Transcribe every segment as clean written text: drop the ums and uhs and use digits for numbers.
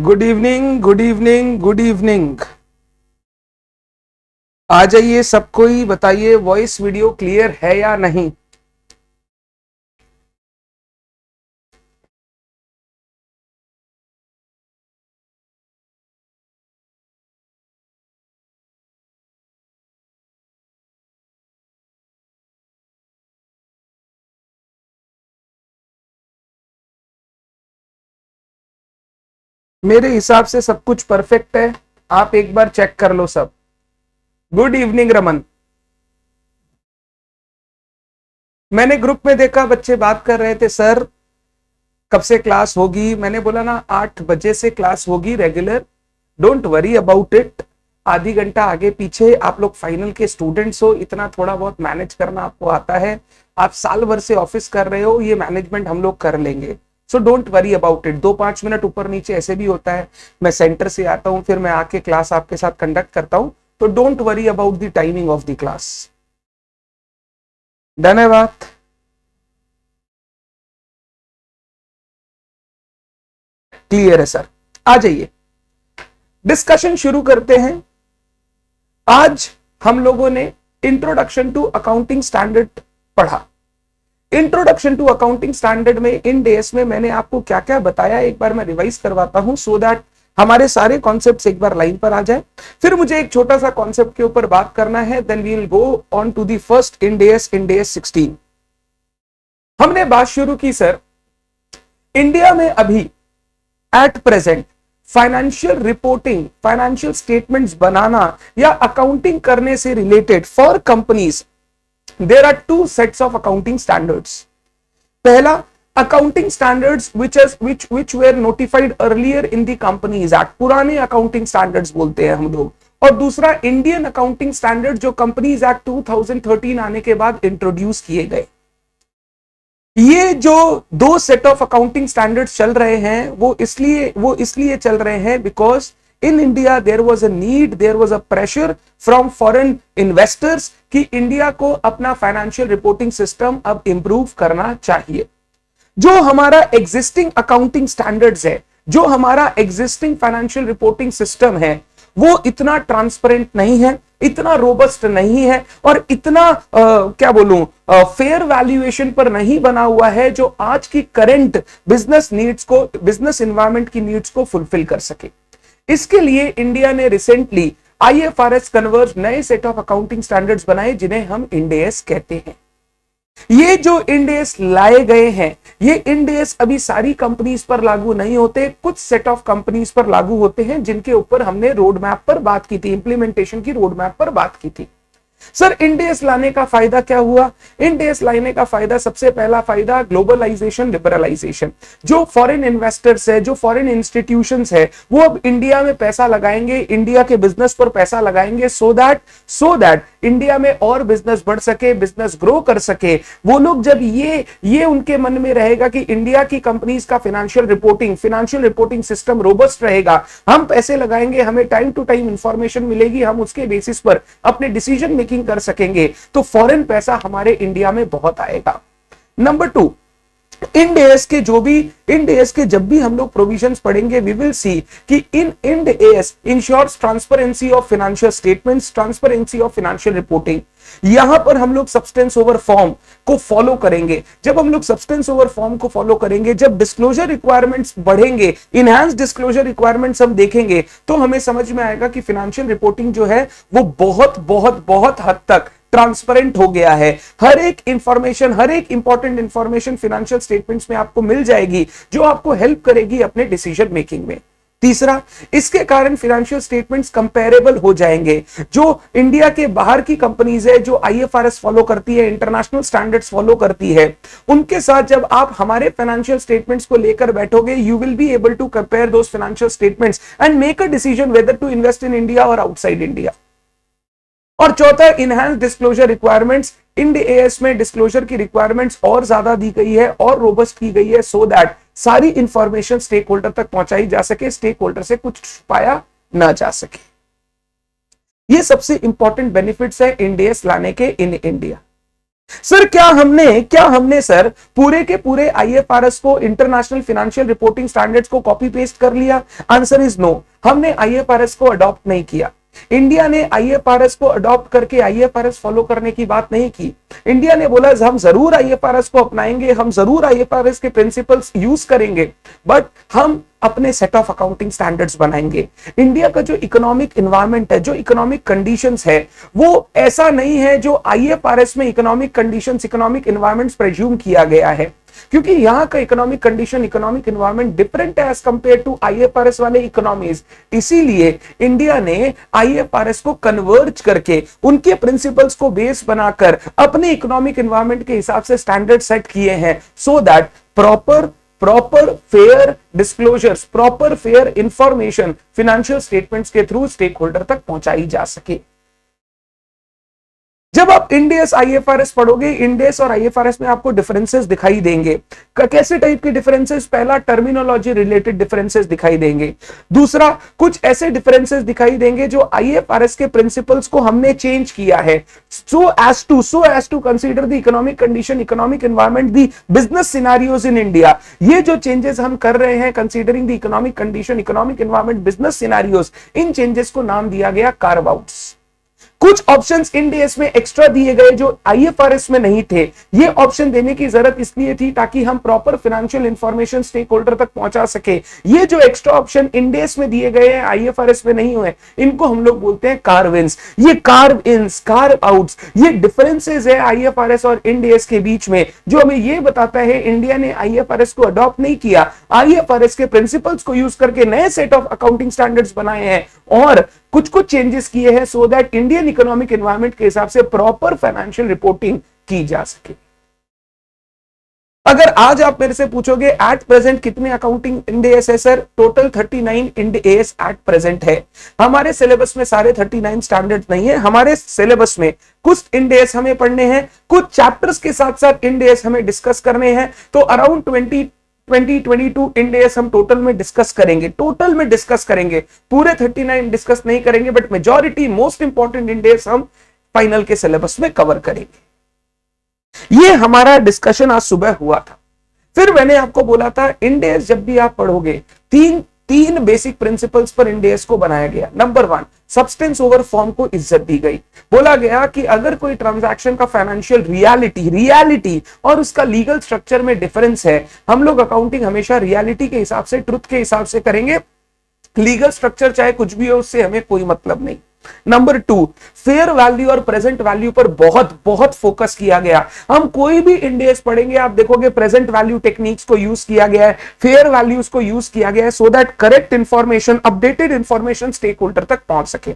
Good evening, good evening, good evening. आ जाइए सब कोई, बताइए वॉइस वीडियो क्लियर है या नहीं। मेरे हिसाब से सब कुछ परफेक्ट है। आप एक बार चेक कर लो सब। Good evening Raman. मैंने ग्रुप में देखा बच्चे बात कर रहे थे, सर कब से क्लास होगी। मैंने बोला ना 8 बजे से क्लास होगी regular. Don't worry about it. आधी घंटा आगे पीछे, आप लोग फाइनल के स्टूडेंट्स हो, इतना थोड़ा बहुत मैनेज करना आपको आता है। आप साल भर से ऑफिस कर रहे हो, ये मैनेजमेंट हम लोग कर लेंगे। So don't worry about it. 2-5 minute ऊपर नीचे ऐसे भी होता है। मैं सेंटर से आता हूं, फिर मैं आके क्लास आपके साथ कंडक्ट करता हूं। तो don't worry about the timing of the class. Done है बात। क्लियर है सर। आ जाइए डिस्कशन शुरू करते हैं। आज हम लोगों ने इंट्रोडक्शन टू अकाउंटिंग स्टैंडर्ड पढ़ा। इंट्रोडक्शन टू अकाउंटिंग स्टैंडर्ड में इन डेज में मैंने आपको क्या क्या बताया, एक बार मैं रिवाइज करवाता हूं सो दैट हमारे सारे कॉन्सेप्ट्स एक बार लाइन पर आ जाए। फिर मुझे एक छोटा सा कॉन्सेप्ट के ऊपर बात करना है, then we will go on to the first Ind AS 16। हमने बात शुरू की सर, इंडिया में अभी at present financial reporting, financial statements बनाना या अकाउंटिंग करने से related for companies there are 2 sets of accounting standards. पहला accounting standards which were notified earlier in the companies act, पुराने अकाउंटिंग स्टैंडर्ड्स बोलते हैं हम लोग। और दूसरा इंडियन अकाउंटिंग स्टैंडर्ड जो कंपनीज एक्ट 2013 आने के बाद इंट्रोड्यूस किए गए। ये जो 2 सेट ऑफ अकाउंटिंग स्टैंडर्ड्स चल रहे हैं वो इसलिए चल रहे हैं because in India there was a need, there was a pressure from foreign investors कि इंडिया को अपना फाइनेंशियल रिपोर्टिंग सिस्टम अब इंप्रूव करना चाहिए। जो हमारा एग्जिस्टिंग अकाउंटिंग स्टैंडर्ड्स है, जो हमारा एग्जिस्टिंग फाइनेंशियल रिपोर्टिंग सिस्टम है, वो इतना ट्रांसपेरेंट नहीं है, इतना रोबस्ट नहीं है और इतना क्या बोलूं फेयर वैल्यूएशन पर नहीं बना हुआ है जो आज की करंट बिजनेस नीड्स को, बिजनेस एनवायरनमेंट की नीड्स को फुलफिल कर सके। इसके लिए इंडिया ने रिसेंटली IFRS कन्वर्ज नए सेट ऑफ अकाउंटिंग स्टैंडर्ड्स बनाए जिन्हें हम इंड AS कहते हैं। ये जो इंड AS लाए गए हैं, ये इंड AS अभी सारी कंपनीज पर लागू नहीं होते, कुछ सेट ऑफ कंपनीज पर लागू होते हैं जिनके ऊपर हमने रोड मैप पर बात की थी, इंप्लीमेंटेशन की रोड मैप पर बात की थी। सर इंड AS लाने का फायदा क्या हुआ? इंड AS लाने का फायदा, सबसे पहला फायदा ग्लोबलाइजेशन, लिबरलाइजेशन। जो फॉरेन इन्वेस्टर्स है, जो फॉरेन इंस्टीट्यूशंस है, वो अब इंडिया में पैसा लगाएंगे, इंडिया के बिजनेस पर पैसा लगाएंगे सो दैट इंडिया में और बिजनेस बढ़ सके, बिजनेस ग्रो कर सके। वो लोग जब ये उनके मन में रहेगा कि इंडिया की कंपनीज का फाइनेंशियल रिपोर्टिंग सिस्टम रोबस्ट रहेगा, हम पैसे लगाएंगे, हमें टाइम टू टाइम इंफॉर्मेशन मिलेगी, हम उसके बेसिस पर अपने डिसीजन मेकिंग कर सकेंगे, तो फॉरेन पैसा हमारे इंडिया में बहुत आएगा। नंबर 2, इंड AS के जब भी हम लोग प्रोविजंस पढ़ेंगे, वी विल सी कि Ind AS ensures transparency of financial statements, transparency of financial reporting. यहां पर हम लोग सब्सटेंस ओवर फॉर्म को फॉलो करेंगे। जब हम लोग सब्सटेंस ओवर फॉर्म को फॉलो करेंगे, जब डिस्क्लोजर रिक्वायरमेंट्स बढ़ेंगे, इनहैंस डिस्क्लोजर रिक्वायरमेंट्स हम देखेंगे, तो हमें समझ में आएगा कि फाइनेंशियल रिपोर्टिंग जो है वो बहुत हद तक ट्रांसपेरेंट हो गया है। हर एक इंफॉर्मेशन, हर एक इंपॉर्टेंट इंफॉर्मेशन फाइनेंशियल स्टेटमेंट्स में आपको मिल जाएगी जो आपको हेल्प करेगी अपने डिसीजन मेकिंग में। तीसरा, इसके कारण फाइनेंशियल स्टेटमेंट्स कंपेरेबल हो जाएंगे। जो इंडिया के बाहर की कंपनीज है, जो IFRS फॉलो करती है, इंटरनेशनल स्टैंडर्ड्स फॉलो करती है, उनके साथ जब आप हमारे फाइनेंशियल स्टेटमेंट्स को लेकर बैठोगे, you will be able to compare those financial statements and make a decision whether to invest in India और आउटसाइड इंडिया। और चौथा, enhance disclosure requirements. Ind AS में डिस्क्लोजर की रिक्वायरमेंट्स और ज्यादा दी गई है और रोबस्ट की गई है सो दैट सारी इंफॉर्मेशन स्टेक होल्डर तक पहुंचाई जा सके, स्टेक होल्डर से कुछ छुपाया ना जा सके। ये सबसे इंपॉर्टेंट बेनिफिट्स है इंड AS लाने के इन इंडिया। सर क्या हमने सर पूरे के पूरे आईएफआरएस को, इंटरनेशनल फाइनेंशियल रिपोर्टिंग स्टैंडर्ड्स को कॉपी पेस्ट कर लिया? Answer is no. हमने आईएफआरएस को अडॉप्ट नहीं किया। इंडिया ने आईएफआरएस को अडॉप्ट करके आईएफआरएस फॉलो करने की बात नहीं की। इंडिया ने बोला हम जरूर आईएफआरएस को अपनाएंगे, हम जरूर आईएफआरएस के प्रिंसिपल्स यूज करेंगे, बट हम अपने सेट ऑफ अकाउंटिंग स्टैंडर्ड्स बनाएंगे। इंडिया का जो इकोनॉमिक एनवायरनमेंट है, जो इकोनॉमिक कंडीशंस है, वो ऐसा नहीं है जो आईएफआरएस में इकोनॉमिक कंडीशंस, इकोनॉमिक एनवायरनमेंट प्रेज्यूम किया गया है, क्योंकि यहां का economic condition, economic environment different है एज कंपेयर टू आईएफआरएस वाले इकोनॉमीज। इसीलिए इंडिया ने आईएफआरएस को कन्वर्ज करके, उनके प्रिंसिपल्स को बेस बनाकर अपने इकोनॉमिक एनवायरनमेंट के हिसाब से स्टैंडर्ड सेट किए हैं, so that proper fair disclosures, proper fair information financial statements के थ्रू स्टेक होल्डर तक पहुंचाई जा सके। जब आप इंडेस आईएफआरएस पढ़ोगे, इंडेस और आईएफआरएस में आपको डिफरेंसेस दिखाई देंगे। कैसे टाइप के डिफरेंसेस? पहला, टर्मिनोलॉजी रिलेटेड डिफरेंसेस दिखाई देंगे। दूसरा, कुछ ऐसे डिफरेंसेस दिखाई देंगे जो आईएफआरएस के प्रिंसिपल्स को हमने चेंज किया है, so as to consider the economic condition, economic environment, the business scenarios in India. ये जो चेंजेस हम कर रहे हैं, considering the economic condition, economic environment, business scenarios, इन चेंजेस को नाम दिया गया कार्व आउट्स। कुछ ऑप्शंस इंडेस में एक्स्ट्रा दिए गए जो आईएफआरएस में नहीं थे। ये ऑप्शन देने की जरूरत इसलिए थी ताकि हम proper financial information stakeholder तक पहुंचा सके। ये जो एक्स्ट्रा ऑप्शन इंडेस में दिए गए हैं, आईएफआरएस में नहीं हुए, इनको हम लोग बोलते हैं कार्व इन्स। ये कार्व इन्स, कार्व आउट्स, ये डिफरेंसेस है आईएफआरएस और इंडेस के बीच में, जो हमें ये बताता है इंडिया ने आईएफआरएस को अडॉप्ट नहीं किया, आईएफआरएस के प्रिंसिपल्स को यूज करके नए सेट ऑफ अकाउंटिंग स्टैंडर्ड्स बनाए हैं और कुछ चेंजेस किए हैं, so that Indian economic environment के हिसाब से प्रॉपर फाइनेंशियल रिपोर्टिंग की जा सके। अगर आज आप मेरे से पूछोगे एट प्रेजेंट कितने अकाउंटिंग इंडेस है सर, टोटल 39 इंडेस एट प्रेजेंट है। हमारे सिलेबस में सारे 39 स्टैंडर्ड नहीं है, हमारे सिलेबस में कुछ इंडेस हमें पढ़ने हैं, कुछ चैप्टर्स के साथ साथ इंडेस हमें डिस्कस करने हैं। तो अराउंड 22 इंडेस हम टोटल में डिस्कस करेंगे, पूरे 39 डिस्कस नहीं करेंगे, बट मेजॉरिटी मोस्ट इंपॉर्टेंट इंडेस हम फाइनल के सिलेबस में कवर करेंगे। ये हमारा डिस्कशन आज सुबह हुआ था। फिर मैंने आपको बोला था इंडेस जब भी आप पढ़ोगे, तीन बेसिक प्रिंसिपल्स पर इंडेस को बनाया गया। नंबर 1, सब्सटेंस ओवर फॉर्म को इज्जत दी गई। बोला गया कि अगर कोई ट्रांजैक्शन का फाइनेंशियल रियलिटी और उसका लीगल स्ट्रक्चर में डिफरेंस है, हम लोग अकाउंटिंग हमेशा रियलिटी के हिसाब से, ट्रुथ के हिसाब से करेंगे। लीगल स्ट्रक्चर चाहे कुछ भी हो, उससे हमें कोई मतलब नहीं। नंबर 2, फेयर वैल्यू और प्रेजेंट वैल्यू पर बहुत फोकस किया गया। हम कोई भी इंडेस पढ़ेंगे, आप देखोगे प्रेजेंट वैल्यू टेक्निक्स को यूज किया गया है, फेयर वैल्यूज को यूज किया गया है, so that correct information, updated information stakeholder तक पहुंच सके।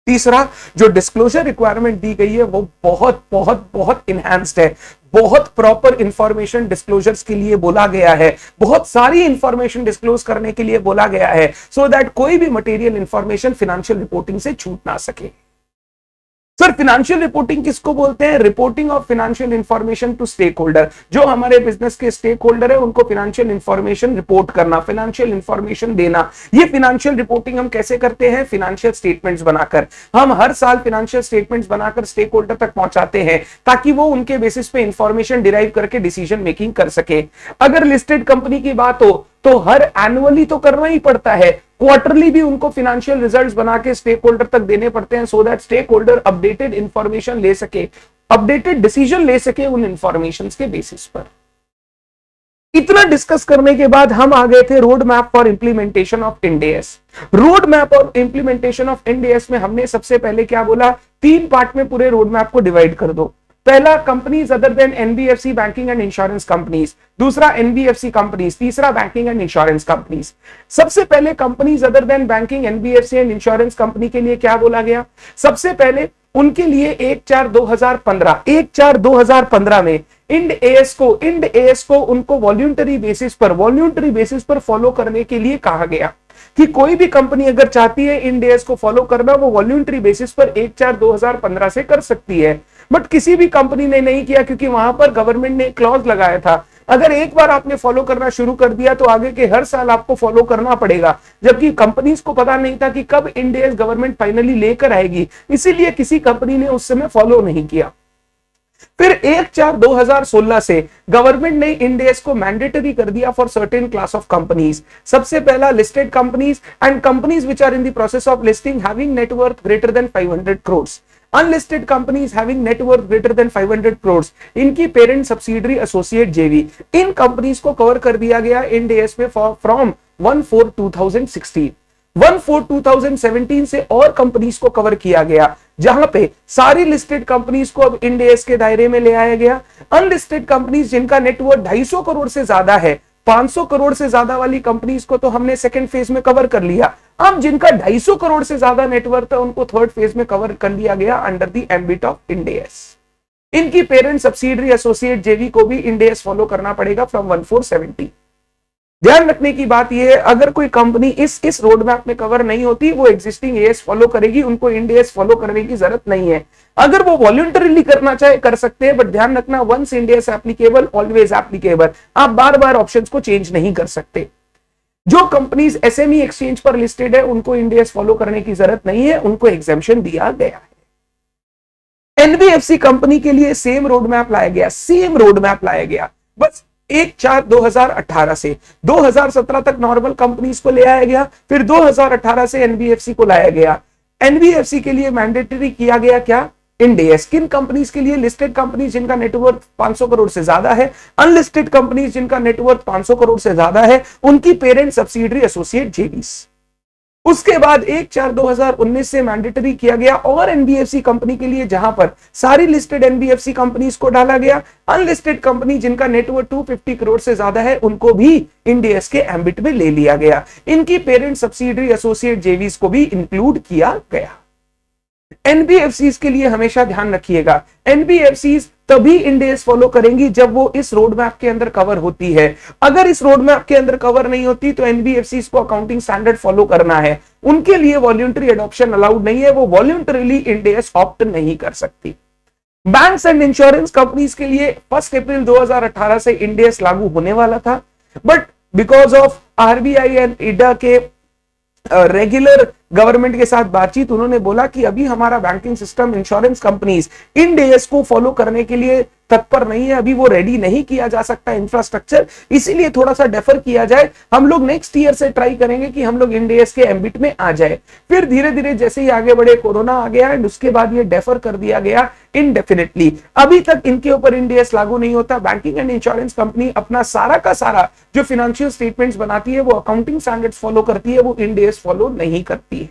तीसरा, जो डिस्क्लोजर रिक्वायरमेंट दी गई है वो बहुत इनहैंस्ड है, बहुत प्रॉपर इंफॉर्मेशन डिस्क्लोजर्स के लिए बोला गया है, बहुत सारी इंफॉर्मेशन डिस्क्लोज करने के लिए बोला गया है, सो दैट कोई भी मटेरियल इंफॉर्मेशन फाइनेंशियल रिपोर्टिंग से छूट ना सके। सर फाइनेंशियल रिपोर्टिंग किसको बोलते हैं? Reporting of financial information to stakeholder. जो हमारे बिजनेस के स्टेक होल्डर है उनको फाइनेंशियल इंफॉर्मेशन रिपोर्ट करना, फाइनेंशियल इंफॉर्मेशन देना। ये फाइनेंशियल रिपोर्टिंग हम कैसे करते हैं? फाइनेंशियल स्टेटमेंट्स बनाकर। हम हर साल फाइनेंशियल स्टेटमेंट्स बनाकर स्टेक होल्डर तक पहुंचाते हैं ताकि वो उनके बेसिस पे इंफॉर्मेशन डिराइव करके डिसीजन मेकिंग कर सके। अगर लिस्टेड कंपनी की बात हो तो हर एनुअली तो करना ही पड़ता है, क्वार्टरली भी उनको फाइनेंशियल रिजल्ट्स बना के स्टेक होल्डर तक देने पड़ते हैं, so that stakeholder updated information ले सके, अपडेटेड डिसीजन ले सके उन इंफॉर्मेशन के बेसिस पर। इतना डिस्कस करने के बाद हम आ गए थे road map for implementation of Ind AS. Road map और इंप्लीमेंटेशन ऑफ इंडेस में हमने सबसे पहले क्या बोला? 3 पार्ट में पूरे रोड मैप को डिवाइड कर दो। पहला, companies other than NBFC, banking and insurance companies. दूसरा, एनबीएफसी कंपनीज। तीसरा, बैंकिंग एंड इंश्योरेंस कंपनीज। सबसे पहले companies other than banking, NBFC and insurance company के लिए क्या बोला गया? सबसे पहले उनके लिए 1/4/2015 में इंड एएस को उनको वॉल्यूंटरी बेसिस पर फॉलो करने के लिए कहा गया कि कोई भी कंपनी अगर चाहती है इंड एएस को फॉलो करना, वो वॉल्यूंटरी बेसिस पर 1/4/2015 से कर सकती है। बट किसी भी कंपनी ने नहीं किया, क्योंकि वहां पर गवर्नमेंट ने क्लॉज लगाया था, अगर एक बार आपने फॉलो करना शुरू कर दिया तो आगे के हर साल आपको फॉलो करना पड़ेगा। जबकि कंपनीज को पता नहीं था कि कब इंड एएस गवर्नमेंट फाइनली लेकर आएगी, इसीलिए किसी कंपनी ने उस समय फॉलो नहीं किया। फिर 1/4/2016 से गवर्नमेंट ने इंड एस को मैंडेटरी कर दिया for certain class of companies. सबसे पहला listed companies and companies which are in the process of listing having net worth greater than 500 crore. Unlisted companies having net worth greater than 500 crore, इनकी पेरेंट सब्सिडरी एसोसिएट जेवी, इन companies को cover कर दिया गया end S में from 1/4/2016। 1/4/2017 से और कंपनीज को कवर किया गया, जहां पे सारी लिस्टेड कंपनीज को अब इंड एस के दायरे में ले आया गया। अनलिस्टेड कंपनीज जिनका नेटवर्थ 250 करोड़ से ज्यादा है, 500 करोड़ से ज्यादा वाली कंपनीज को तो हमने सेकंड फेज में कवर कर लिया। अब जिनका 250 करोड़ से ज्यादा नेटवर्थ है उनको थर्ड फेज में कवर कर लिया गया under the ambit of end S. इनकी पेरेंट सब्सिडरी एसोसिएट जेवी को भी इंड एस फॉलो करना पड़ेगा फ्रॉम 1/4/17। ध्यान रखने की बात यह है, अगर कोई कंपनी इस रोड मैप में कवर नहीं होती, वो एग्जिस्टिंग एएस फॉलो करेगी, उनको इंड एस फॉलो करने की जरूरत नहीं है। अगर वो वॉलंटरीली करना चाहे कर सकते हैं, बट ध्यान रखना once Ind AS applicable always applicable, आप बार बार ऑप्शंस को चेंज नहीं कर सकते। जो कंपनीज एसएमई एक्सचेंज पर लिस्टेड है उनको इंड एस फॉलो करने की जरूरत नहीं है, उनको एग्जेम्पशन दिया गया है। एनबीएफसी कंपनी के लिए सेम रोड मैप लाया गया, सेम रोड मैप लाया गया, बस 1/4/2018 से 2017 तक नॉर्मल कंपनीज को ले आया गया, फिर 2018 से एनबीएफसी को लाया गया। एनबीएफसी के लिए मैंडेटरी किया गया क्या, इंड एस। किन कंपनीज के लिए, लिस्टेड कंपनीज जिनका नेटवर्थ 500 करोड़ से ज्यादा है, अनलिस्टेड कंपनीज जिनका नेटवर्थ 500 करोड़ से ज्यादा है, उनकी पेरेंट सब्सिडरी एसोसिएट जेवीज। उसके बाद 1/4/2019 से मैंडेटरी किया गया और एनबीएफसी कंपनी के लिए, जहां पर सारी लिस्टेड एनबीएफसी कंपनीज को डाला गया। अनलिस्टेड कंपनी जिनका नेटवर्थ 250 करोड़ से ज्यादा है उनको भी इंड एस के एम्बिट में ले लिया गया। इनकी पेरेंट सब्सिडरी एसोसिएट जेवीज को भी इंक्लूड किया गया। एनबीएफसीज के लिए हमेशा ध्यान रखिएगा, एनबीएफसीज तभी इंड एस फॉलो करेंगी जब वो इस रोड मैप के अंदर कवर होती है। अगर इस रोड मैप के अंदर कवर नहीं होती तो एनबीएफसीज को अकाउंटिंग स्टैंडर्ड फॉलो करना है, उनके लिए वॉलंटरी एडॉप्शन अलाउड नहीं है, वो वॉलंटरीली इंड एस ऑप्ट नहीं कर सकती। बैंक्स एंड इंश्योरेंस कंपनीज के लिए 1 अप्रैल 2018 से इंड एस लागू होने वाला था, but because of RBI and Ida के रेगुलर गवर्नमेंट के साथ बातचीत, उन्होंने बोला कि अभी हमारा banking system, insurance companies end S को फॉलो करने के लिए तत्पर नहीं है, अभी वो रेडी नहीं किया जा सकता इंफ्रास्ट्रक्चर, इसीलिए थोड़ा सा डेफर किया जाए। हम लोग नेक्स्ट ईयर से ट्राई करेंगे कि हम लोग इंड एस के एम्बिट में आ जाए। फिर धीरे धीरे जैसे ही आगे बढ़े, कोरोना आ गया एंड उसके बाद ये डेफर कर दिया गया इनडेफिनेटली। अभी तक इनके ऊपर इंड एस लागू नहीं होता। बैंकिंग एंड इंश्योरेंस कंपनी अपना सारा का सारा जो फाइनेंशियल स्टेटमेंट्स बनाती है वो अकाउंटिंग स्टैंडर्ड्स फॉलो करती है, वो इंड एस फॉलो नहीं करती है।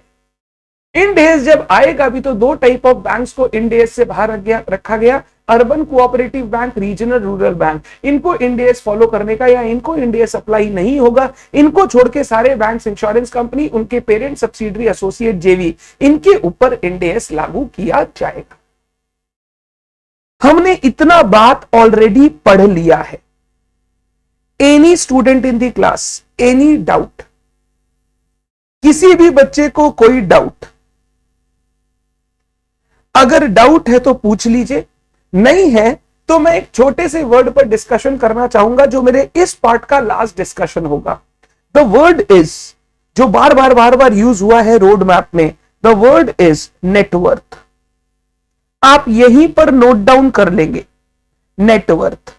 इंड एस जब आएगा भी तो 2 टाइप ऑफ बैंक्स को इंड एस से बाहर रखा गया, urban cooperative bank, regional rural bank. इनको इंड एस फॉलो करने का या इनको इंड एस अप्लाई नहीं होगा। इनको छोड़ के सारे बैंक्स, इंश्योरेंस कंपनी, उनके पेरेंट सब्सिडरी एसोसिएट जेवी, इनके ऊपर इंड एस लागू किया जाएगा। हमने इतना बात ऑलरेडी पढ़ लिया है। Any student in the class, any doubt, किसी भी बच्चे को कोई डाउट, अगर डाउट है तो पूछ लीजिए, नहीं है तो मैं एक छोटे से वर्ड पर डिस्कशन करना चाहूंगा जो मेरे इस पार्ट का लास्ट डिस्कशन होगा। द वर्ड इज, जो बार बार यूज हुआ है रोड मैप में, द वर्ड इज नेटवर्थ। आप यहीं पर नोट डाउन कर लेंगे, नेटवर्थ।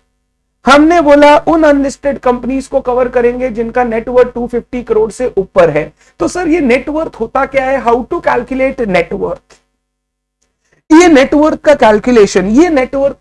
हमने बोला उन अनलिस्टेड कंपनीज को कवर करेंगे जिनका नेटवर्थ 250 करोड़ से ऊपर है। तो सर ये नेटवर्थ होता क्या है, हाउ टू कैलकुलेट नेटवर्थ? ये नेटवर्थ का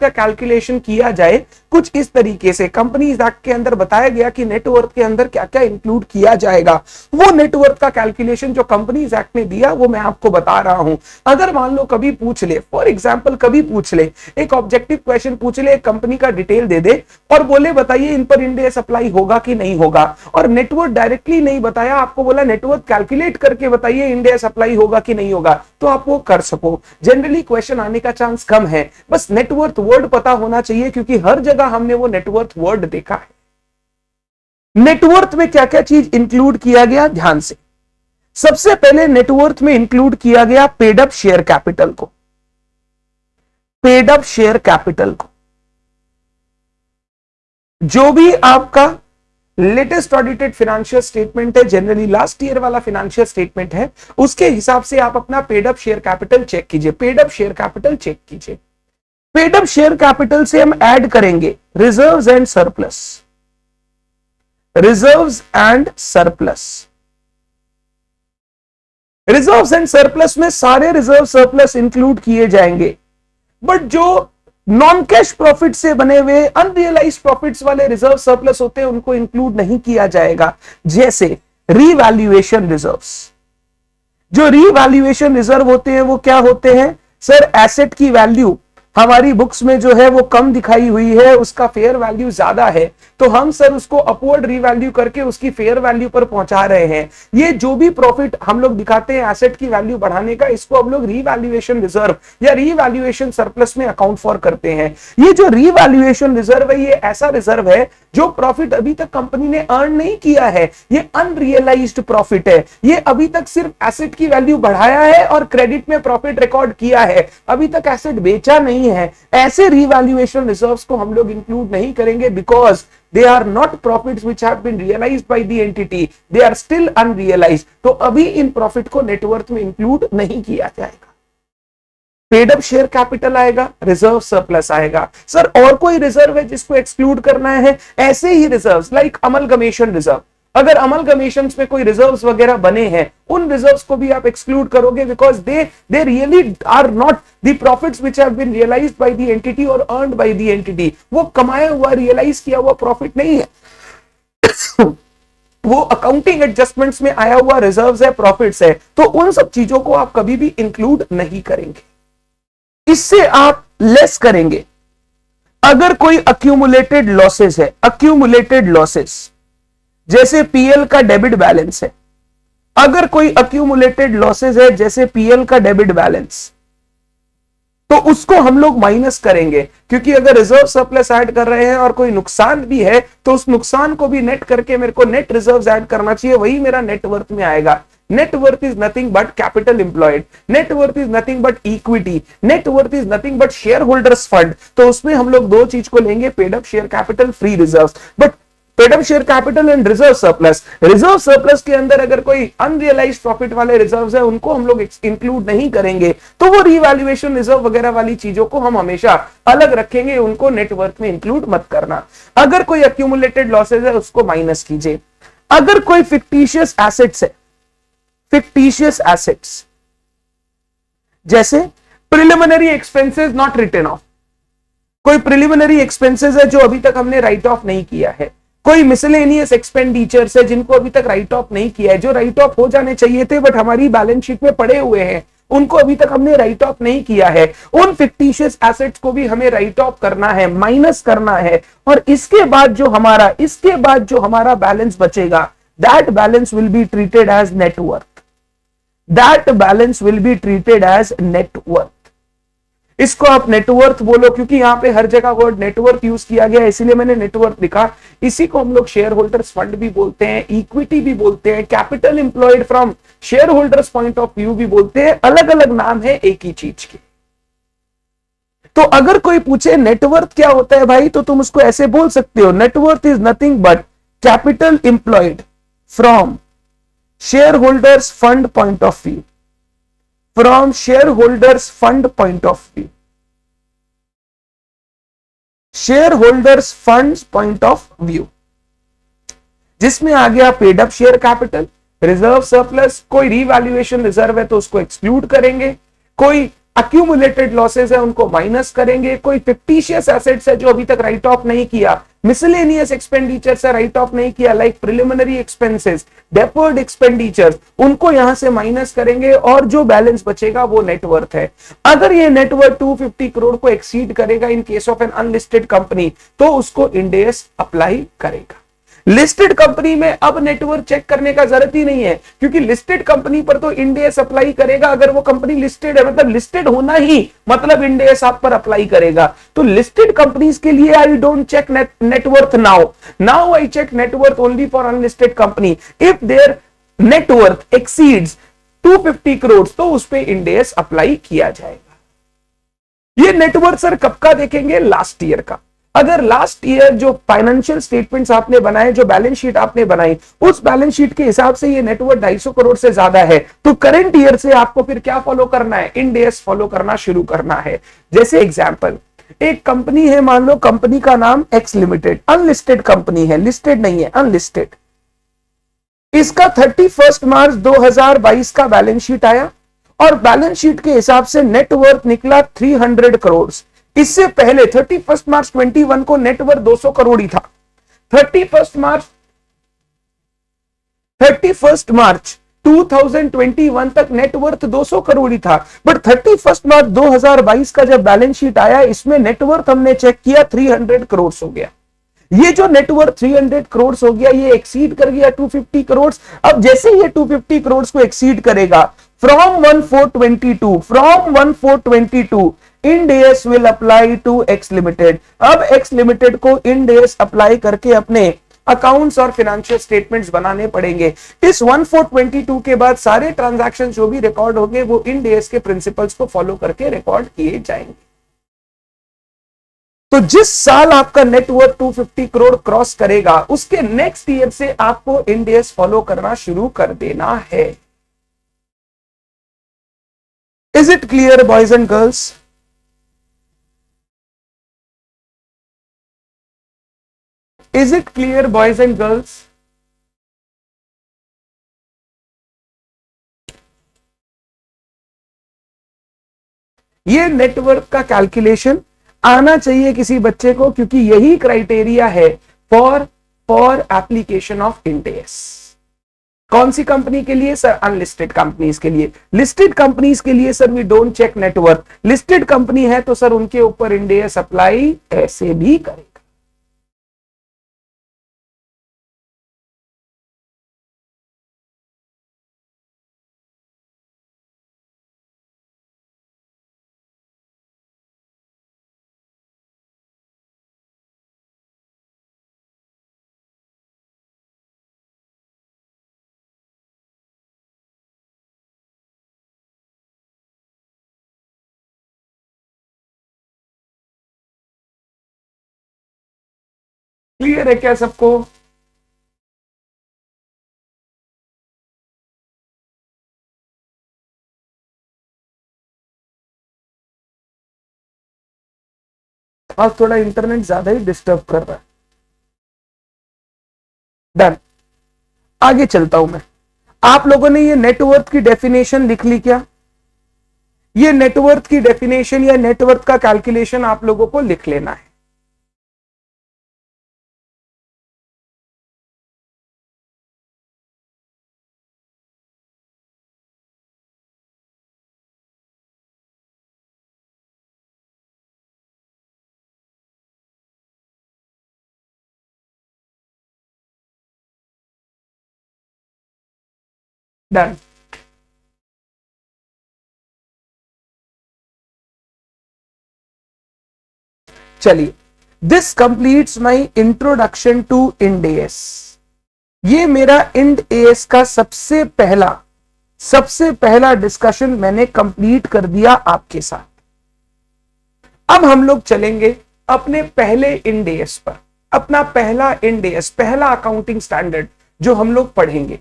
कैलकुलेशन किया जाए कुछ इस तरीके से। कंपनीज एक्ट के अंदर बताया गया कि नेटवर्थ के अंदर क्या क्या इंक्लूड किया जाएगा। वो नेटवर्थ का कैलकुलेशन जो कंपनीज एक्ट ने दिया वो मैं आपको बता रहा हूं। अगर मान लो कभी पूछ ले, फॉर एग्जांपल कभी पूछ ले, एक ऑब्जेक्टिव क्वेश्चन पूछ ले, एक कंपनी का डिटेल दे दे और बोले बताइए इन पर इंड एस अप्लाई होगा कि नहीं होगा, और नेटवर्थ डायरेक्टली नहीं बताया, आपको बोला नेटवर्थ कैलकुलेट करके बताइए इंड एस अप्लाई होगा कि नहीं होगा, तो आप वो कर सको। जनरली क्वेश्चन आने का चांस कम है, बस नेटवर्थ वर्ड पता होना चाहिए क्योंकि हर जगह हमने वो नेटवर्थ वर्ड देखा है। नेटवर्थ में क्या क्या चीज इंक्लूड किया गया, ध्यान से। सबसे पहले नेटवर्थ में इंक्लूड किया गया पेड अप शेयर कैपिटल को। पेड अप शेयर कैपिटल को, जो भी आपका लेटेस्ट ऑडिटेड फाइनेंशियल स्टेटमेंट है, जनरली लास्ट ईयर वाला फाइनेंशियल स्टेटमेंट है, उसके हिसाब से आप अपना paid up share capital check कीजिए। Paid up share capital check कीजिए। पेड अप शेयर कैपिटल से हम ऐड करेंगे reserves and surplus, reserves and surplus. Reserves and surplus में सारे रिजर्व सरप्लस इंक्लूड किए जाएंगे, बट जो नॉन कैश प्रॉफिट से बने हुए अनरियलाइज्ड प्रॉफिट्स वाले रिजर्व सरप्लस होते हैं उनको इंक्लूड नहीं किया जाएगा। जैसे रीवैल्यूएशन रिजर्व्स। जो रीवैल्यूएशन रिजर्व होते हैं वो क्या होते हैं? सर, एसेट की वैल्यू हमारी बुक्स में जो है वो कम दिखाई हुई है, उसका फेयर वैल्यू ज्यादा है, तो हम सर उसको अपवर्ड रीवैल्यू करके उसकी फेयर वैल्यू पर पहुंचा रहे हैं। ये जो भी प्रॉफिट हम लोग दिखाते हैं एसेट की वैल्यू बढ़ाने का, इसको हम लोग रीवैल्यूएशन रिजर्व या रीवैल्यूएशन सरप्लस में अकाउंट फॉर करते हैं। ये जो रीवैल्यूएशन रिजर्व है, ये ऐसा रिजर्व है जो प्रॉफिट अभी तक कंपनी ने अर्न नहीं किया है, ये अनरियलाइज्ड प्रॉफिट है। ये अभी तक सिर्फ एसेट की वैल्यू बढ़ाया है और क्रेडिट में प्रॉफिट रिकॉर्ड किया है, अभी तक एसेट बेचा नहीं है। ऐसे रीवैल्यूएशन रिजर्व्स को हम लोग इंक्लूड नहीं करेंगे, because they are not profits which have been realized by the entity, they are still unrealized। तो अभी इन प्रॉफिट को नेटवर्थ में इंक्लूड नहीं किया जाएगा। पेड अप शेयर कैपिटल आएगा, रिजर्व सरप्लस आएगा। सर, और कोई रिजर्व है जिसको एक्सक्लूड करना है? ऐसे ही रिजर्व्स लाइक अमलगमेशन रिजर्व। अगर अमलगमेशन में कोई रिजर्व्स वगैरह बने हैं, उन रिजर्व्स को भी आप एक्सक्लूड करोगे, because they really are not the profits which have been realised by the entity और अर्न्ड बाय द एंटिटी। वो कमाया हुआ, रियलाइज किया हुआ प्रॉफिट नहीं है वो अकाउंटिंग एडजस्टमेंट्स में आया हुआ रिजर्व्स है, प्रॉफिट्स है। तो उन सब चीजों को आप कभी भी इंक्लूड नहीं करेंगे। इससे आप लेस करेंगे अगर कोई अक्यूमुलेटेड लॉसेस है। अक्यूमुलेटेड लॉसेस जैसे पीएल का डेबिट बैलेंस है, अगर कोई अक्यूमुलेटेड लॉसेस है जैसे पीएल का डेबिट बैलेंस, तो उसको हम लोग माइनस करेंगे, क्योंकि अगर रिजर्व सरप्लस ऐड कर रहे हैं और कोई नुकसान भी है तो उस नुकसान को भी नेट करके मेरे को नेट रिजर्व्स ऐड करना चाहिए, वही मेरा नेटवर्थ में आएगा। Net worth is nothing but capital employed, net worth is nothing but equity, net worth is nothing but share holders fund. तो उसमें हम लोग दो चीज को लेंगे, paid up share capital, free reserves. But paid up share capital and reserve surplus, reserve surplus के अंदर अगर कोई अनरियलाइज्ड प्रॉफिट वाले रिजर्व्स है उनको हम लोग इंक्लूड नहीं करेंगे, तो वो रीवैल्यूएशन रिजर्व वगैरह वाली चीजों को हम हमेशा अलग रखेंगे, उनको नेटवर्थ में इंक्लूड मत करना। अगर कोई अक्यूमुलेटेड लॉसेज है उसको माइनस कीजिए। अगर कोई फिक्टिशियस एसेट्स है, फिक्टिशियस एसेट्स जैसे preliminary expenses not written off, कोई प्रिलिमिनरी एक्सपेंसेस है जो अभी तक हमने राइट ऑफ नहीं किया है, कोई मिसलेनियस एक्सपेंडिचर्स है जिनको अभी तक राइट ऑफ नहीं किया है, जो राइट ऑफ हो जाने चाहिए थे बट हमारी बैलेंस शीट में पड़े हुए हैं, उनको अभी तक हमने राइट ऑफ नहीं किया है, उन फिक्टिशियस एसेट्स को भी हमें राइट ऑफ करना है, माइनस करना है। और इसके बाद जो हमारा बैलेंस बचेगा, that balance will be treated as net worth, that balance will be treated as net worth. इसको आप नेटवर्थ बोलो, क्योंकि यहां पे हर जगह वर्ड नेटवर्थ यूज किया गया है, इसीलिए मैंने नेटवर्थ लिखा। इसी को हम लोग शेयर होल्डर्स फंड भी बोलते हैं, इक्विटी भी बोलते हैं, capital employed from share holders point of view भी बोलते हैं, अलग अलग नाम है एक ही चीज के। तो अगर कोई पूछे नेटवर्थ क्या होता है भाई, तो तुम उसको ऐसे बोल सकते हो, net worth is nothing but capital employed from share holders fund point of view, from shareholders fund point of view, shareholders funds point of view, जिसमें आ गया paid up share capital, reserve surplus, कोई रीवैल्यूएशन रिजर्व है तो उसको exclude करेंगे, कोई accumulated losses है उनको माइनस करेंगे, कोई फिक्टिशियस एसेट्स है जो अभी तक राइट ऑफ नहीं किया, मिसलेनियस एक्सपेंडिचर से राइट ऑफ नहीं किया like preliminary expenses, deferred expenditures, उनको यहां से माइनस करेंगे और जो बैलेंस बचेगा वो नेटवर्थ है। अगर ये नेटवर्थ 250 करोड़ को एक्सीड करेगा in case of an unlisted company, तो उसको इंड एस अप्लाई करेगा। लिस्टेड कंपनी में अब नेटवर्थ चेक करने का जरूरत ही नहीं है, क्योंकि लिस्टेड कंपनी पर तो इंड एस अप्लाई करेगा। अगर वो कंपनी लिस्टेड है, मतलब लिस्टेड होना ही मतलब इंड एस आप पर अप्लाई करेगा। तो लिस्टेड कंपनीज के लिए I don't check net worth now I check net worth only for unlisted company. If their net worth exceeds 250 crore तो उस पर इंड एस अप्लाई किया जाएगा। ये नेटवर्थ सर कब का देखेंगे? लास्ट ईयर का। अगर लास्ट ईयर जो फाइनेंशियल स्टेटमेंट्स आपने बनाए, जो बैलेंस शीट आपने बनाई, उस बैलेंस शीट के हिसाब से ये नेटवर्थ 250 करोड़ से ज्यादा है, तो करंट ईयर से आपको फिर क्या फॉलो करना है? इंड एस फॉलो करना शुरू करना है। जैसे एग्जांपल, एक कंपनी है, मान लो कंपनी का नाम एक्स लिमिटेड, अनलिस्टेड कंपनी है, लिस्टेड नहीं है, अनलिस्टेड। इसका 31 मार्च 2022 का बैलेंस शीट आया और बैलेंस शीट के हिसाब से नेटवर्थ निकला 300 करोड़। इससे पहले 31 मार्च 21 को नेटवर्थ 200 करोड़ ही था। 31 मार्च 2021 तक नेटवर्थ 200 करोड़ ही था, बट 31 मार्च 2022 का जब बैलेंस शीट आया, इसमें नेटवर्थ हमने चेक किया 300 करोड़ हो गया। ये जो नेटवर्थ 300 करोड़ हो गया, ये एक्सीड कर गया 250 करोड़। अब जैसे ये 250 करोड़ को एक्सीड करेगा, from 1422 Ind AS will apply to X limited. अब एक्स लिमिटेड को इंड एस अप्लाई करके अपने अकाउंट्स और फाइनेंशियल स्टेटमेंट्स बनाने पड़ेंगे। इस 1422 के बाद सारे ट्रांजैक्शन जो भी रिकॉर्ड होंगे वो इंड एस के प्रिंसिपल्स को फॉलो करके रिकॉर्ड किए जाएंगे। तो जिस साल आपका नेटवर्थ 250 करोड़ क्रॉस करेगा, उसके नेक्स्ट ईयर से आपको इंड एस फॉलो करना शुरू कर देना है। Is it clear boys and girls? Is it clear boys and girls? ये नेटवर्क का कैलकुलेशन आना चाहिए किसी बच्चे को, क्योंकि यही क्राइटेरिया है for application of end S. कौन सी कंपनी के लिए सर? अनलिस्टेड कंपनीज के लिए। लिस्टेड कंपनीज के लिए sir we don't check network. Listed company है तो सर उनके ऊपर इंड एस अप्लाई ऐसे भी करेगा। क्लियर है क्या सबको? आज थोड़ा इंटरनेट ज्यादा ही डिस्टर्ब कर रहा है। डन, आगे चलता हूं मैं। आप लोगों ने ये नेटवर्थ की डेफिनेशन लिख ली क्या? ये नेटवर्थ की डेफिनेशन या नेटवर्थ का कैलकुलेशन आप लोगों को लिख लेना है। डन। चलिए, this completes my introduction to Ind AS. ये मेरा इंड एस का सबसे पहला डिस्कशन मैंने कंप्लीट कर दिया आपके साथ। अब हम लोग चलेंगे अपने पहले इंड एस पर। अपना पहला इंड एस, पहला अकाउंटिंग स्टैंडर्ड जो हम लोग पढ़ेंगे।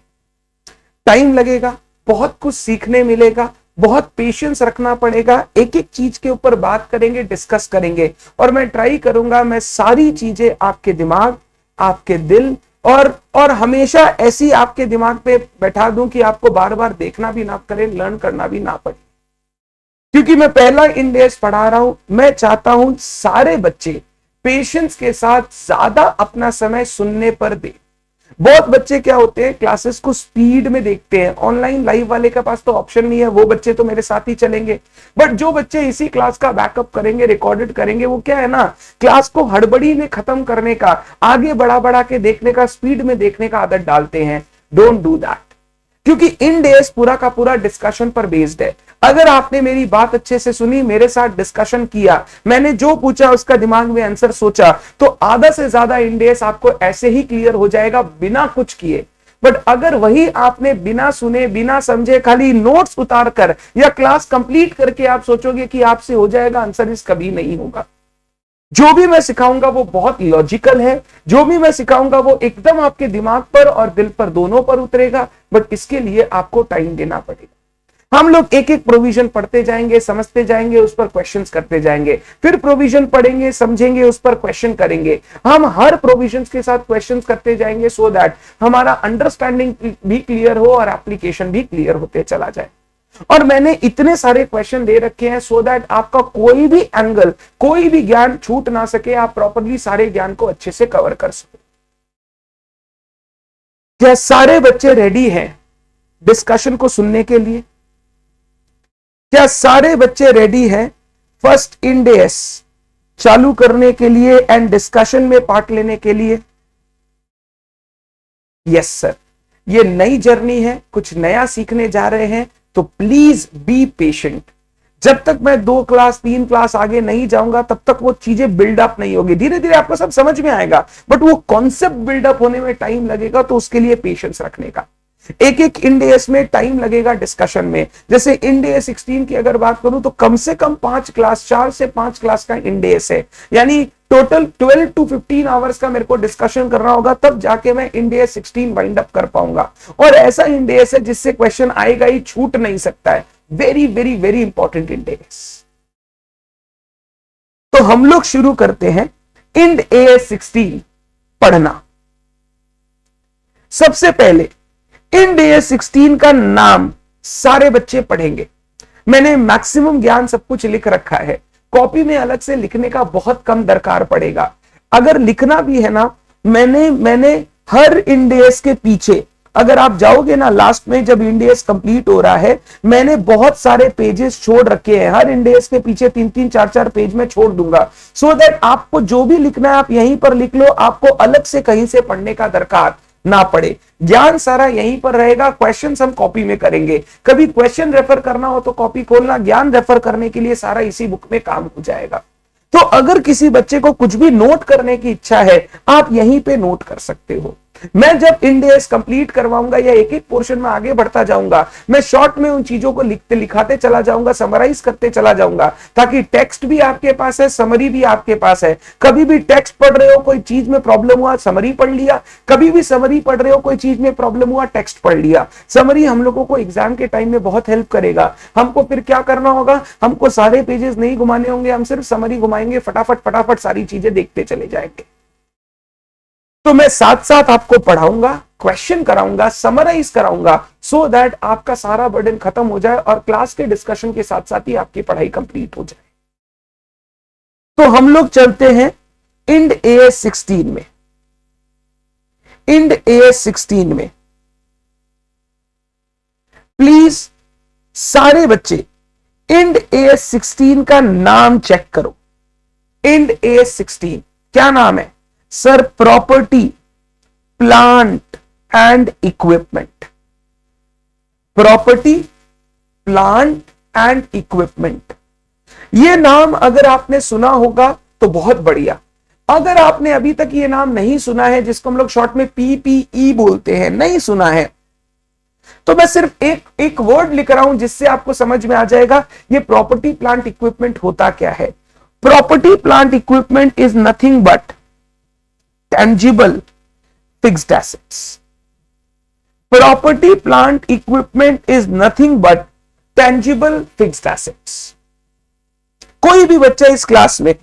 टाइम लगेगा, बहुत कुछ सीखने मिलेगा, बहुत पेशेंस रखना पड़ेगा। एक एक चीज के ऊपर बात करेंगे, डिस्कस करेंगे, और मैं ट्राई करूंगा मैं सारी चीजें आपके दिमाग, आपके दिल और हमेशा ऐसी आपके दिमाग पे बैठा दूं कि आपको बार बार देखना भी ना पड़े, लर्न करना भी ना पड़े। क्योंकि मैं पहला इंड एस पढ़ा रहा हूं, मैं चाहता हूं सारे बच्चे पेशेंस के साथ ज्यादा अपना समय सुनने पर दे। बहुत बच्चे क्या होते हैं, क्लासेस को स्पीड में देखते हैं। ऑनलाइन लाइव वाले के पास तो ऑप्शन नहीं है, वो बच्चे तो मेरे साथ ही चलेंगे। बट जो बच्चे इसी क्लास का बैकअप करेंगे, रिकॉर्डेड करेंगे, वो क्या है ना, क्लास को हड़बड़ी में खत्म करने का, आगे बढ़ा के देखने का, स्पीड में देखने का आदत डालते हैं। डोंट डू दैट, क्योंकि इंड एस पूरा का पूरा डिस्कशन पर बेस्ड है। अगर आपने मेरी बात अच्छे से सुनी, मेरे साथ डिस्कशन किया, मैंने जो पूछा उसका दिमाग में आंसर सोचा, तो आधा से ज्यादा इंड एस आपको ऐसे ही क्लियर हो जाएगा बिना कुछ किए। बट अगर वही आपने बिना सुने, बिना समझे, खाली नोट्स उतार कर या क्लास कंप्लीट करके आप सोचोगे कि आपसे हो जाएगा, आंसर इस कभी नहीं होगा। जो भी मैं सिखाऊंगा वो बहुत लॉजिकल है, जो भी मैं सिखाऊंगा वो एकदम आपके दिमाग पर और दिल पर दोनों पर उतरेगा, बट इसके लिए आपको टाइम देना पड़ेगा। हम लोग एक एक प्रोविजन पढ़ते जाएंगे, समझते जाएंगे, उस पर क्वेश्चंस करते जाएंगे, फिर प्रोविजन पढ़ेंगे, समझेंगे, उस पर क्वेश्चन करेंगे। हम हर प्रोविजन के साथ क्वेश्चंस करते जाएंगे सो दैट हमारा अंडरस्टैंडिंग भी क्लियर हो और एप्लीकेशन भी क्लियर होते चला जाए। और मैंने इतने सारे क्वेश्चन दे रखे हैं सो दैट आपका कोई भी एंगल, कोई भी ज्ञान छूट ना सके, आप प्रॉपरली सारे ज्ञान को अच्छे से कवर कर सको। क्या सारे बच्चे रेडी हैं डिस्कशन को सुनने के लिए? क्या सारे बच्चे रेडी हैं फर्स्ट इंड एएस चालू करने के लिए एंड डिस्कशन में पार्ट लेने के लिए? यस सर, ये नई जर्नी है, कुछ नया सीखने जा रहे हैं, तो प्लीज बी पेशेंट। जब तक मैं 2 क्लास 3 क्लास आगे नहीं जाऊंगा तब तक वो चीजें बिल्डअप नहीं होगी। धीरे धीरे आपको सब समझ में आएगा, बट वो कॉन्सेप्ट बिल्डअप होने में टाइम लगेगा, तो उसके लिए पेशेंस रखने का। एक एक इंड एएस में टाइम लगेगा डिस्कशन में। जैसे इंड एएस 16 की अगर बात करूं तो कम से कम 5 क्लास, 4 से 5 क्लास का इंड एएस है, यानी टोटल 12 to 15 आवर्स का मेरे को डिस्कशन करना होगा, तब जाके मैं इंड एएस 16 वाइंड अप कर पाऊंगा। और ऐसा इंड एएस है जिससे क्वेश्चन आएगा ही, छूट नहीं सकता है। Very very very important Ind AS. तो हम लोग शुरू करते हैं इंड एएस 16 पढ़ना। सबसे पहले इंड एएस 16 का नाम सारे बच्चे पढ़ेंगे। मैंने मैक्सिमम ज्ञान सब कुछ लिख रखा है, कॉपी में अलग से लिखने का बहुत कम दरकार पड़ेगा। अगर लिखना भी है ना, मैंने हर इंड एएस के पीछे, अगर आप जाओगे ना लास्ट में जब इंड एएस कंप्लीट हो रहा है, मैंने बहुत सारे पेजेस छोड़ रखे हैं। हर इंड एएस के पीछे 3-3, 4-4 पेज में छोड़ दूंगा, सो दैट आपको जो भी लिखना है आप यहीं पर लिख लो, आपको अलग से कहीं से पढ़ने का दरकार ना पड़े। ज्ञान सारा यहीं पर रहेगा, क्वेश्चंस हम कॉपी में करेंगे। कभी क्वेश्चन रेफर करना हो तो कॉपी खोलना, ज्ञान रेफर करने के लिए सारा इसी बुक में काम हो जाएगा। तो अगर किसी बच्चे को कुछ भी नोट करने की इच्छा है, आप यहीं पे नोट कर सकते हो। मैं जब इंड एएस कंप्लीट करवाऊंगा या एक एक पोर्शन में आगे बढ़ता जाऊंगा, मैं शॉर्ट में उन चीजों को लिखाते चला जाऊंगा, समराइज करते चला जाऊंगा, ताकि टेक्स्ट भी आपके पास है, समरी भी आपके पास है। कभी भी टेक्स्ट पढ़ रहे हो, कोई चीज में प्रॉब्लम हुआ, समरी पढ़ लिया। कभी भी समरी पढ़ रहे हो, कोई चीज में प्रॉब्लम हुआ, टेक्स्ट पढ़ लिया। समरी हम लोगों को एग्जाम के टाइम में बहुत हेल्प करेगा। हमको फिर क्या करना होगा, हमको सारे पेजेस नहीं घुमाने होंगे, हम सिर्फ समरी घुमाएंगे, फटाफट फटाफट सारी चीजें देखते चले जाएंगे। तो मैं साथ साथ आपको पढ़ाऊंगा, क्वेश्चन कराऊंगा, समराइज कराऊंगा, सो दैट आपका सारा बर्डन खत्म हो जाए और क्लास के डिस्कशन के साथ साथ ही आपकी पढ़ाई कंप्लीट हो जाए। तो हम लोग चलते हैं इंड एएस 16 में। इंड एएस 16 में प्लीज सारे बच्चे इंड एएस 16 का नाम चेक करो। इंड एएस 16 क्या नाम है sir? Property, plant and equipment. Property, plant and equipment. ये नाम अगर आपने सुना होगा तो बहुत बढ़िया। अगर आपने अभी तक ये नाम नहीं सुना है, जिसको हम लोग शॉर्ट में पीपीई बोलते हैं, नहीं सुना है, तो मैं सिर्फ एक वर्ड लिख रहा हूं जिससे आपको समझ में आ जाएगा ये प्रॉपर्टी प्लांट इक्विपमेंट होता क्या है। Property plant equipment is nothing but tangible fixed assets. Property plant equipment is nothing but tangible fixed assets. कोई भी बच्चा इस क्लास में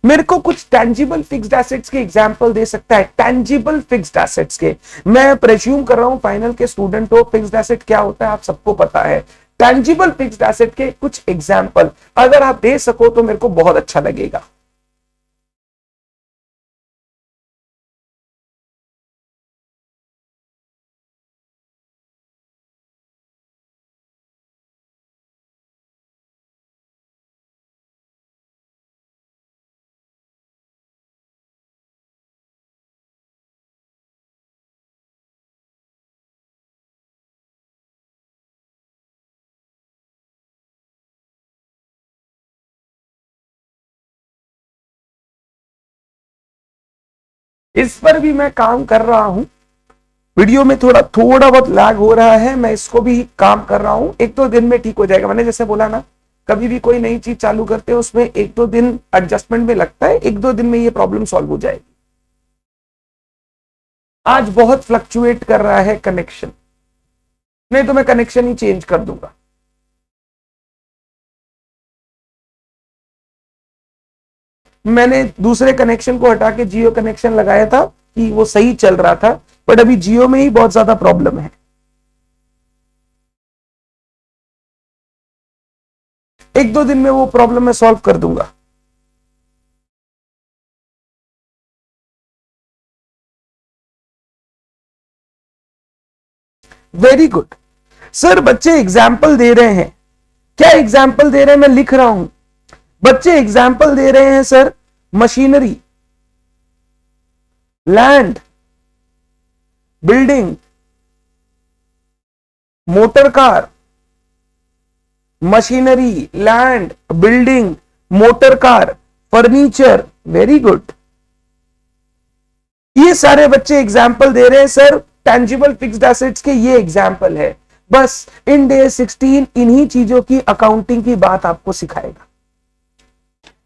मेरे को कुछ tangible fixed assets के एग्जांपल दे सकता है? tangible fixed assets के, मैं प्रेज्यूम कर रहा हूं फाइनल के स्टूडेंट हो, फिक्स्ड एसेट क्या होता है आप सबको पता है। tangible fixed asset के कुछ एग्जांपल अगर आप दे सको तो मेरे को बहुत अच्छा लगेगा। इस पर भी मैं काम कर रहा हूं, वीडियो में थोड़ा बहुत लैग हो रहा है, मैं इसको भी काम कर रहा हूं। 1-2 दिन में ठीक हो जाएगा। मैंने जैसे बोला ना, कभी भी कोई नई चीज चालू करते हैं उसमें 1-2 दिन एडजस्टमेंट में लगता है, 1-2 दिन में ये प्रॉब्लम सॉल्व हो जाएगी। आज बहुत फ्लक्चुएट कर रहा है कनेक्शन, नहीं तो मैं कनेक्शन ही चेंज कर दूंगा। मैंने दूसरे कनेक्शन को हटा के जियो कनेक्शन लगाया था कि वो सही चल रहा था, बट अभी जियो में ही बहुत ज्यादा प्रॉब्लम है। एक दो दिन में वो प्रॉब्लम मैं सॉल्व कर दूंगा। वेरी गुड सर, बच्चे एग्जाम्पल दे रहे हैं। क्या एग्जाम्पल दे रहे हैं? मैं लिख रहा हूं। बच्चे एग्जाम्पल दे रहे हैं sir, machinery, land, building, motor car, machinery, land, building, motor car, furniture. Very good, ये सारे बच्चे एग्जाम्पल दे रहे हैं सर टेंजिबल फिक्स्ड एसेट्स के। ये एग्जाम्पल है। बस इन डे 16 इन्हीं चीजों की अकाउंटिंग की बात आपको सिखाएगा।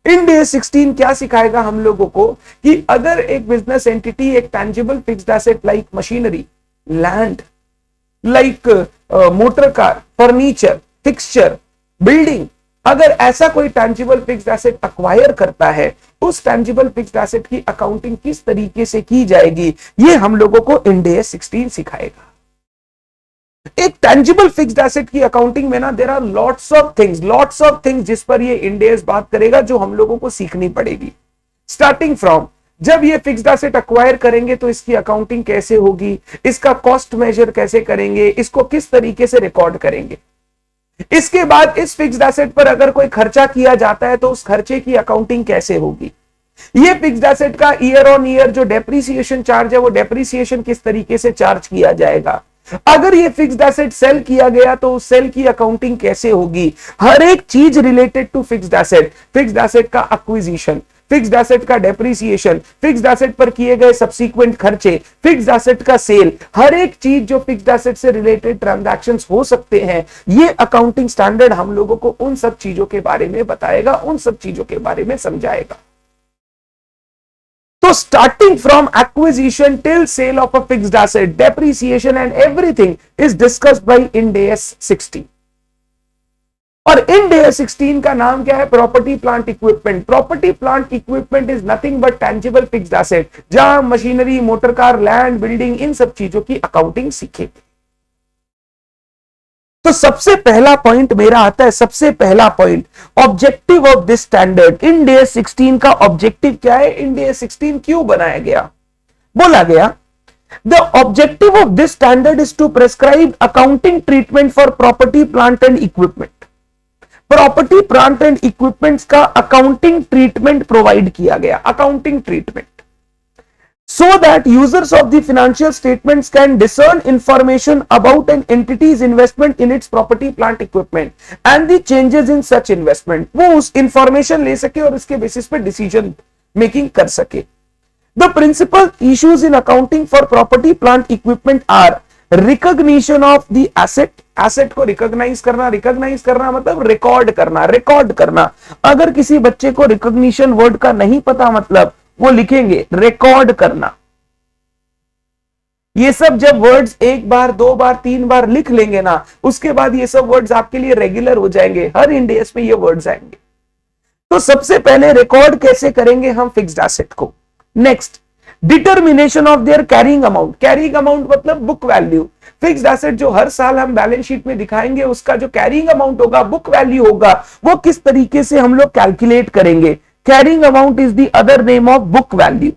इन डे 16 क्या सिखाएगा हम लोगों को कि अगर एक बिजनेस एंटिटी एक tangible fixed asset like machinery, land, like motor car, furniture, fixture, building, अगर ऐसा कोई टेंजिबल फिक्स्ड एसेट अक्वायर करता है, उस टेंजिबल फिक्स्ड एसेट की अकाउंटिंग किस तरीके से की जाएगी, ये हम लोगों को इन डे 16 सिखाएगा। एक टेंजिबल फिक्स्ड एसेट की अकाउंटिंग में ना there are lots of things जिस पर ये इन डेज बात करेगा, जो हम लोगों को सीखनी पड़ेगी। स्टार्टिंग फ्रॉम जब ये फिक्स्ड एसेट अक्वायर करेंगे तो इसकी अकाउंटिंग कैसे होगी, इसका कॉस्ट मेजर कैसे करेंगे, इसको किस तरीके से रिकॉर्ड करेंगे। इसके बाद इस फिक्स्ड एसेट पर अगर कोई खर्चा किया जाता है तो उस खर्चे की अकाउंटिंग कैसे होगी। ये फिक्स्ड एसेट का ईयर ऑन ईयर जो डेप्रीसिएशन चार्ज है, वो डेप्रीसिएशन किस तरीके से चार्ज किया जाएगा। अगर ये फिक्स्ड एसेट सेल किया गया तो उस सेल की अकाउंटिंग कैसे होगी। हर एक चीज रिलेटेड टू फिक्स्ड एसेट का एक्विजिशन, फिक्स्ड एसेट का डेप्रीसिएशन, फिक्स्ड एसेट पर किए गए सब्सीक्वेंट खर्चे, फिक्स्ड एसेट का सेल, हर एक चीज जो फिक्स्ड एसेट से रिलेटेड ट्रांजैक्शंस हो सकते हैं, ये अकाउंटिंग स्टैंडर्ड हम लोगों को उन सब चीजों के बारे में बताएगा, उन सब चीजों के बारे में समझाएगा। तो starting from acquisition till sale of a fixed asset, depreciation and everything is discussed by Ind AS 16। और इंड AS 16 का नाम क्या है? Property plant equipment. Property plant equipment is nothing but tangible fixed asset, जहां machinery, motor car, land, building, इन सब चीजों की अकाउंटिंग सीखेंगे। तो सबसे पहला पॉइंट मेरा आता है, सबसे पहला point, objective of this standard. Ind AS 16 का ऑब्जेक्टिव क्या है? इंड AS 16 क्यों बनाया गया? बोला गया the objective of this standard is to prescribe accounting treatment for property plant and equipment. Property plant and equipments का अकाउंटिंग ट्रीटमेंट प्रोवाइड किया गया, accounting treatment, so that users of the financial statements can discern information about an entity's investment in its property plant equipment and the changes in such investment। वो उस information ले सके और इसके basis पे decision making कर सके। The principal issues in accounting for property plant equipment are recognition of the asset, asset को रिकॉग्नाइज करना मतलब रिकॉर्ड करना। अगर किसी बच्चे को रिकॉग्निशन वर्ड का नहीं पता मतलब वो लिखेंगे रिकॉर्ड करना। ये सब जब वर्ड्स एक बार, दो बार, तीन बार लिख लेंगे ना, उसके बाद ये सब वर्ड्स आपके लिए रेगुलर हो जाएंगे, हर इंड AS में ये वर्ड्स आएंगे। तो सबसे पहले रिकॉर्ड कैसे करेंगे हम फिक्स्ड एसेट को। Next, determination of their carrying amount. Carrying amount मतलब बुक वैल्यू। फिक्स्ड एसेट जो हर साल हम बैलेंस शीट में दिखाएंगे, उसका जो कैरिंग अमाउंट होगा, बुक वैल्यू होगा, वो किस तरीके से हम लोग कैलकुलेट करेंगे। Carrying amount is the other name of book value.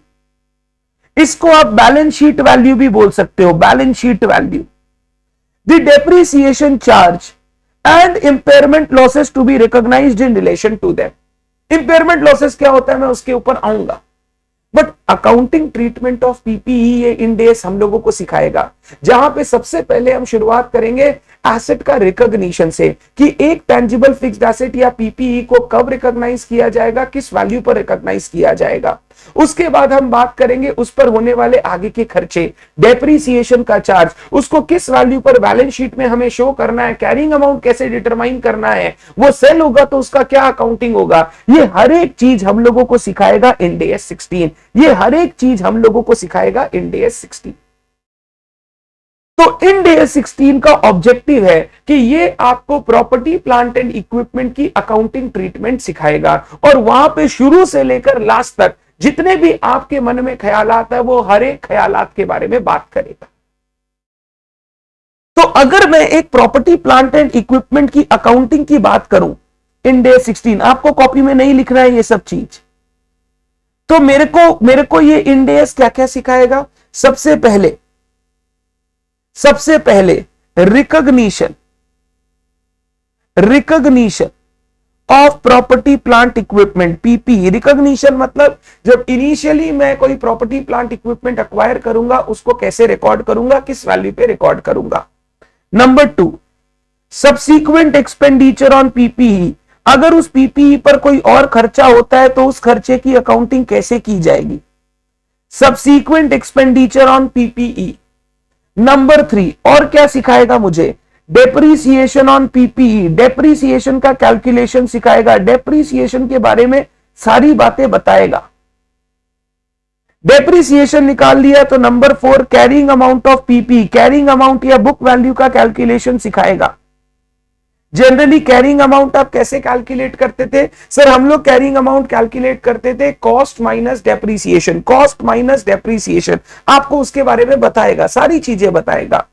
इसको आप बैलेंस शीट वैल्यू भी बोल सकते हो, balance sheet value. The depreciation charge and impairment losses to be recognised in relation to them. Impairment losses क्या होता है मैं उसके ऊपर आऊंगा, but accounting treatment of PPE ये इंड AS हम लोगों को सिखाएगा, जहां पे सबसे पहले हम शुरुआत करेंगे एसेट का रिकॉग्निशन से कि एक टेंजिबल फिक्स्ड एसेट या पीपीई को कब रिकॉग्नाइज किया जाएगा, किस वैल्यू पर रिकॉग्नाइज किया जाएगा। उसके बाद हम बात करेंगे उस पर होने वाले आगे के खर्चे, डेप्रीसिएशन का चार्ज, उसको किस वैल्यू पर बैलेंस शीट में हमें शो करना है, कैरिंग अमाउंट कैसे डिटरमाइन करना है, वो सेल होगा तो उसका क्या अकाउंटिंग होगा। ये हर एक चीज हम लोगों को सिखाएगा इंड AS 16। ये हर एक चीज हम लोगों को सिखाएगा इंड AS 16। तो इंड AS 16 का ऑब्जेक्टिव है कि ये आपको प्रॉपर्टी प्लांट एंड इक्विपमेंट की अकाउंटिंग ट्रीटमेंट सिखाएगा और वहां पे शुरू से लेकर लास्ट तक जितने भी आपके मन में ख्यालात है वो हर एक ख्यालात के बारे में बात करेगा। तो अगर मैं एक प्रॉपर्टी प्लांट एंड इक्विपमेंट की अकाउंटिंग की बात करूं, इंड AS 16 आपको कॉपी में नहीं लिखना है ये सब चीज, तो मेरे को ये इंड AS क्या क्या सिखाएगा। सबसे पहले recognition of property plant equipment, PP. Recognition मतलब जब इनिशियली मैं कोई प्रॉपर्टी प्लांट इक्विपमेंट अक्वायर करूंगा उसको कैसे रिकॉर्ड करूंगा, किस वैल्यू पे रिकॉर्ड करूंगा। Number 2, subsequent expenditure on PPE. अगर उस पीपीई पर कोई और खर्चा होता है तो उस खर्चे की अकाउंटिंग कैसे की जाएगी, subsequent expenditure on PPE. Number 3 और क्या सिखाएगा मुझे, डेप्रीसिएशन ऑन पीपीई। डेप्रीसिएशन का कैलकुलेशन सिखाएगा, डेप्रीसिएशन के बारे में सारी बातें बताएगा। डेप्रीसिएशन निकाल लिया तो number 4 carrying amount of PP, carrying amount या बुक वैल्यू का कैलकुलेशन सिखाएगा। जनरली कैरिंग अमाउंट आप कैसे कैलकुलेट करते थे सर, हम लोग कैरिंग अमाउंट कैलकुलेट करते थे cost minus depreciation, cost minus depreciation. आपको उसके बारे में बताएगा, सारी चीजें बताएगा।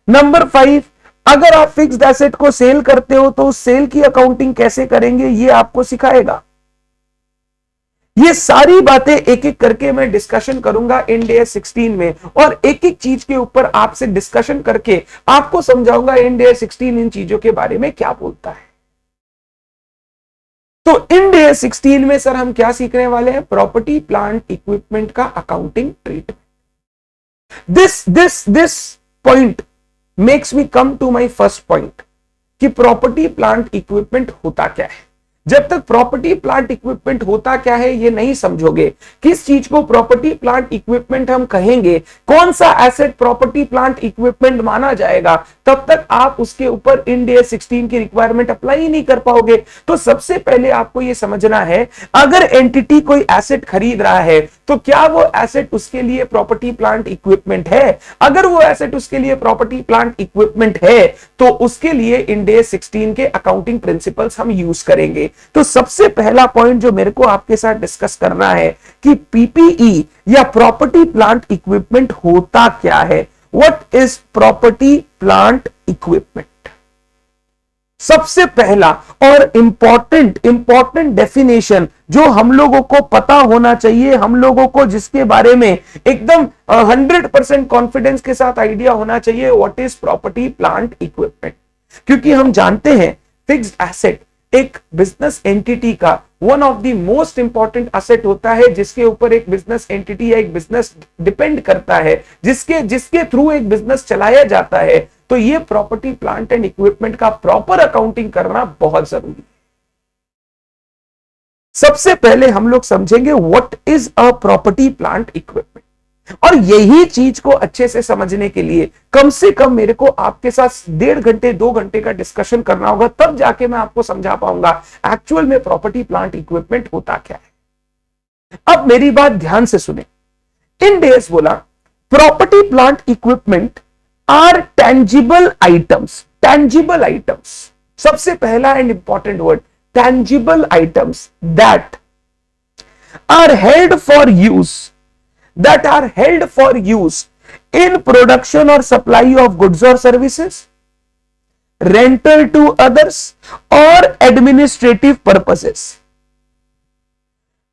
नंबर 5 अगर आप फिक्स्ड एसेट को सेल करते हो तो उस सेल की अकाउंटिंग कैसे करेंगे ये आपको सिखाएगा। ये सारी बातें एक एक करके मैं डिस्कशन करूंगा इंड AS 16 में और एक एक चीज के ऊपर आपसे डिस्कशन करके आपको समझाऊंगा इंड AS 16 इन चीजों के बारे में क्या बोलता है। तो इंड AS 16 में सर हम क्या सीखने वाले हैं, प्रॉपर्टी प्लांट इक्विपमेंट का accounting treatment. This point makes me come to my first point कि प्रॉपर्टी प्लांट इक्विपमेंट होता क्या है। जब तक प्रॉपर्टी प्लांट इक्विपमेंट होता क्या है ये नहीं समझोगे, किस चीज को प्रॉपर्टी प्लांट इक्विपमेंट हम कहेंगे, कौन सा एसेट प्रॉपर्टी प्लांट इक्विपमेंट माना जाएगा, तब तक आप उसके ऊपर इंड AS 16 की रिक्वायरमेंट अप्लाई ही नहीं कर पाओगे। तो सबसे पहले आपको यह समझना है, अगर एंटिटी कोई एसेट खरीद रहा है तो क्या वो एसेट उसके लिए प्रॉपर्टी प्लांट इक्विपमेंट है। अगर वो एसेट उसके लिए प्रॉपर्टी प्लांट इक्विपमेंट है तो उसके लिए इंड AS 16 के अकाउंटिंग प्रिंसिपल्स हम यूज करेंगे। तो सबसे पहला पॉइंट जो मेरे को आपके साथ डिस्कस करना है कि पीपीई या प्रॉपर्टी प्लांट इक्विपमेंट होता क्या है। What is property plant equipment. सबसे पहला और इंपॉर्टेंट डेफिनेशन जो हम लोगों को पता होना चाहिए, हम लोगों को जिसके बारे में एकदम 100% कॉन्फिडेंस के साथ आइडिया होना चाहिए, what is property plant equipment. क्योंकि हम जानते हैं फिक्स्ड एसेट एक बिजनेस एंटिटी का one of the most important asset होता है, जिसके ऊपर एक बिजनेस एंटिटी या एक बिजनेस डिपेंड करता है, जिसके थ्रू एक बिजनेस चलाया जाता है। तो ये प्रॉपर्टी प्लांट एंड इक्विपमेंट का प्रॉपर अकाउंटिंग करना बहुत जरूरी है। सबसे पहले हम लोग समझेंगे what is a property plant equipment, और यही चीज को अच्छे से समझने के लिए कम से कम मेरे को आपके साथ 1.5 घंटे 2 घंटे का डिस्कशन करना होगा, तब जाके मैं आपको समझा पाऊंगा एक्चुअल में प्रॉपर्टी प्लांट इक्विपमेंट होता क्या है। अब मेरी बात ध्यान से सुने। इंड AS बोला property plant equipment are tangible items. Tangible items सबसे पहला and important word, tangible items that are held for use, that are held for use in production or supply of goods or services, rental to others or administrative purposes।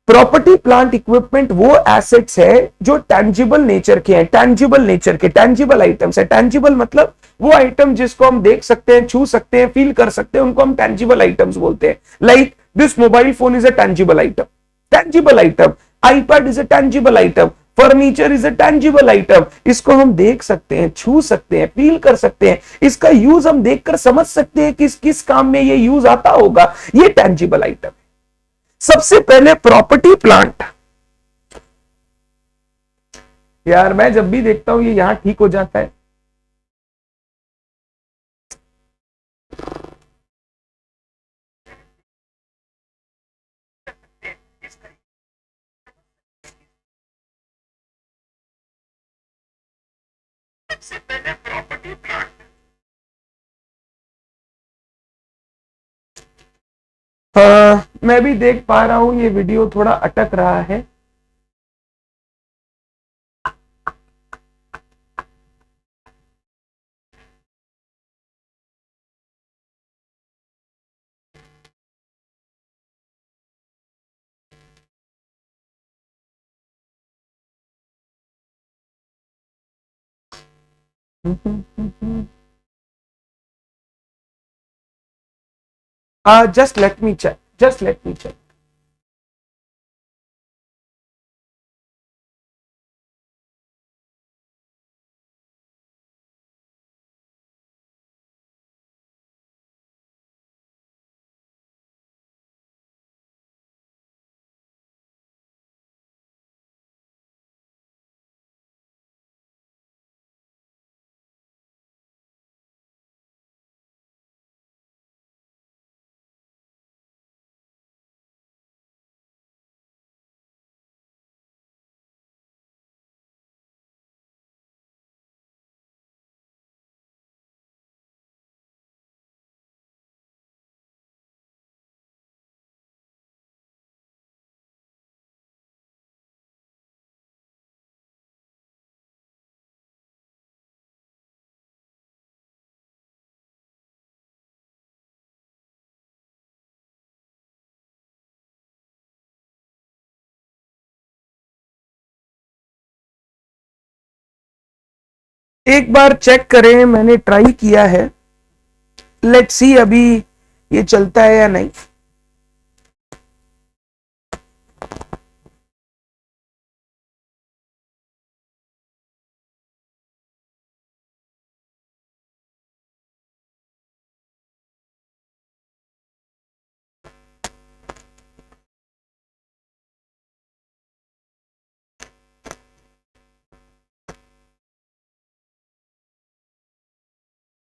Property plant equipment वो assets है जो tangible nature के हैं, tangible nature के, tangible items है। Tangible मतलब वो item जिसको हम देख सकते हैं, छू सकते हैं, फील कर सकते हैं, उनको हम टेंजिबल आइटम्स बोलते हैं। Like this mobile phone is a tangible item, tangible item. IPad is a tangible item, furniture is a tangible item. इसको हम देख सकते हैं, छू सकते हैं, फील कर सकते हैं, इसका यूज हम देखकर समझ सकते हैं किस किस काम में ये यूज आता होगा, ये टेंजिबल आइटम। सबसे पहले प्रॉपर्टी प्लांट, यार मैं जब भी देखता हूं ये यहां ठीक हो जाता है। सबसे पहले प्रॉपर्टी प्लांट। मैं भी देख पा रहा हूं ये वीडियो थोड़ा अटक रहा है। Just let me check. Just let me check. एक बार चेक करें, मैंने ट्राई किया है। लेट्स सी अभी ये चलता है या नहीं।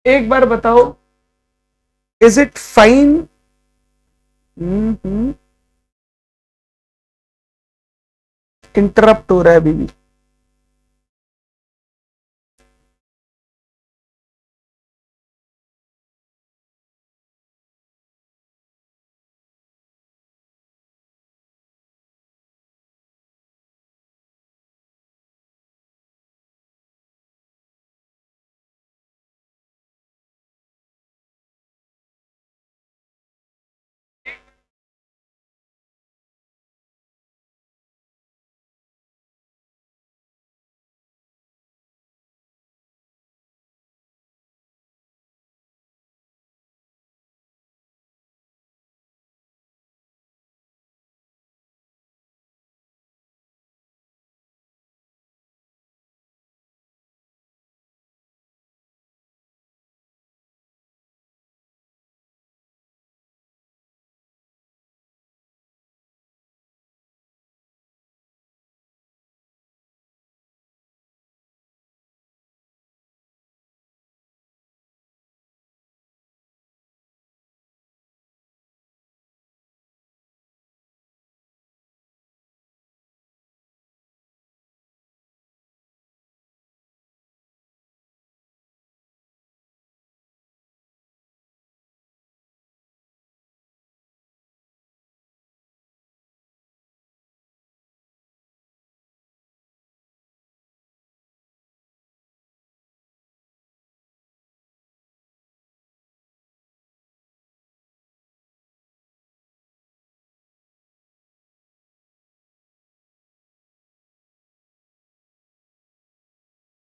एक बार बताओ, इज इट फाइन? इंटरप्ट हो रहा है अभी भी।